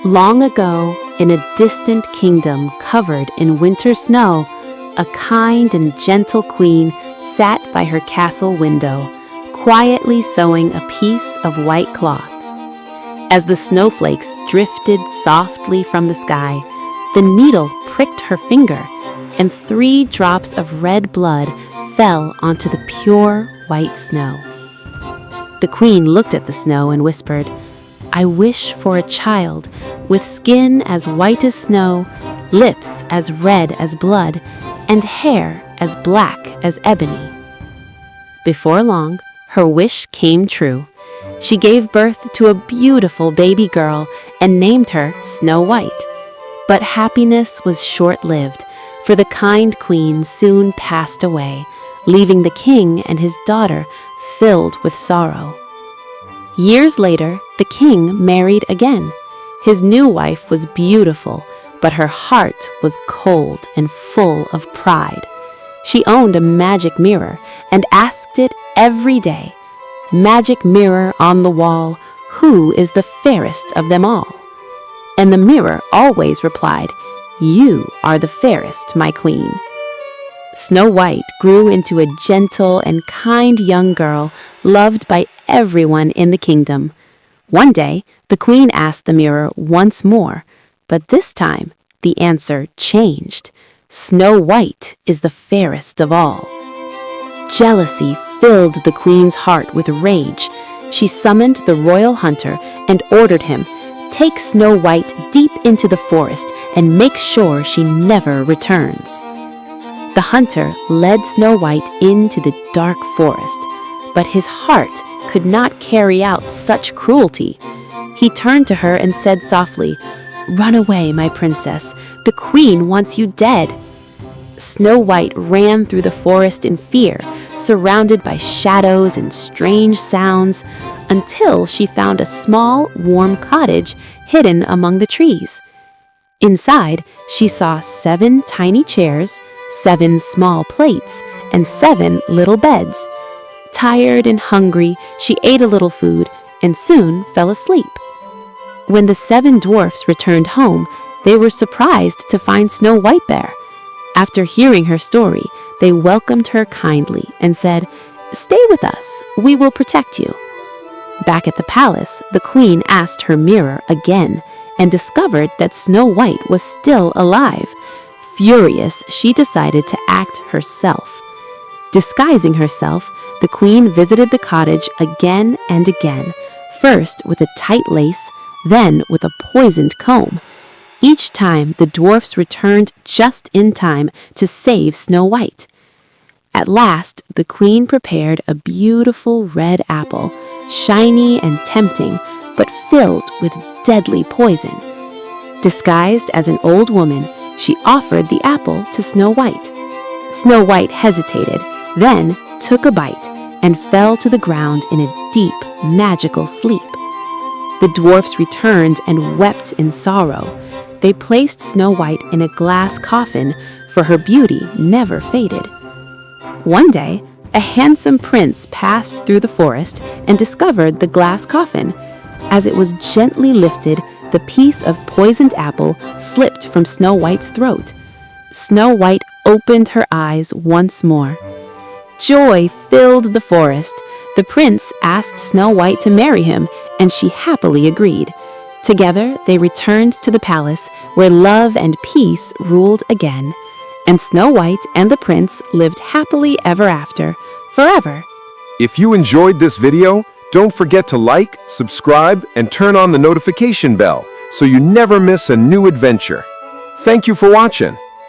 Long ago, in a distant kingdom covered in winter snow, a kind and gentle queen sat by her castle window, quietly sewing a piece of white cloth. As the snowflakes drifted softly from the sky, the needle pricked her finger, and 3 drops of red blood fell onto the pure white snow. The queen looked at the snow and whispered, "I wish for a child with skin as white as snow, lips as red as blood, and hair as black as ebony." Before long, her wish came true. She gave birth to a beautiful baby girl and named her Snow White. But happiness was short-lived, for the kind queen soon passed away, leaving the king and his daughter filled with sorrow. Years later, the king married again. His new wife was beautiful, but her heart was cold and full of pride. She owned a magic mirror and asked it every day, "Magic mirror on the wall, who is the fairest of them all?" And the mirror always replied, "You are the fairest, my queen." Snow White grew into a gentle and kind young girl, loved by everyone in the kingdom. One day, the queen asked the mirror once more, but this time, the answer changed. Snow White is the fairest of all. Jealousy filled the queen's heart with rage. She summoned the royal hunter and ordered him, "Take Snow White deep into the forest and make sure she never returns." The hunter led Snow White into the dark forest, but his heart could not carry out such cruelty. He turned to her and said softly, "Run away, my princess. The queen wants you dead." Snow White ran through the forest in fear, surrounded by shadows and strange sounds, until she found a small, warm cottage hidden among the trees. Inside, she saw 7 tiny chairs, 7 small plates, and 7 little beds. Tired and hungry, she ate a little food and soon fell asleep. When the 7 dwarfs returned home, they were surprised to find Snow White there. After hearing her story, they welcomed her kindly and said, "Stay with us, we will protect you." Back at the palace, the queen asked her mirror again and discovered that Snow White was still alive. Furious, she decided to act herself. Disguising herself, the queen visited the cottage again and again, first with a tight lace, then with a poisoned comb. Each time, the dwarfs returned just in time to save Snow White. At last, the queen prepared a beautiful red apple, shiny and tempting, but filled with deadly poison. Disguised as an old woman, she offered the apple to Snow White. Snow White hesitated, then took a bite and fell to the ground in a deep, magical sleep. The dwarfs returned and wept in sorrow. They placed Snow White in a glass coffin, for her beauty never faded. One day, a handsome prince passed through the forest and discovered the glass coffin. As it was gently lifted, the piece of poisoned apple slipped from Snow White's throat. Snow White opened her eyes once more. Joy filled the forest. The prince asked Snow White to marry him, and she happily agreed. Together, they returned to the palace, where love and peace ruled again. And Snow White and the prince lived happily ever after, forever. If you enjoyed this video, don't forget to like, subscribe, and turn on the notification bell so you never miss a new adventure. Thank you for watching.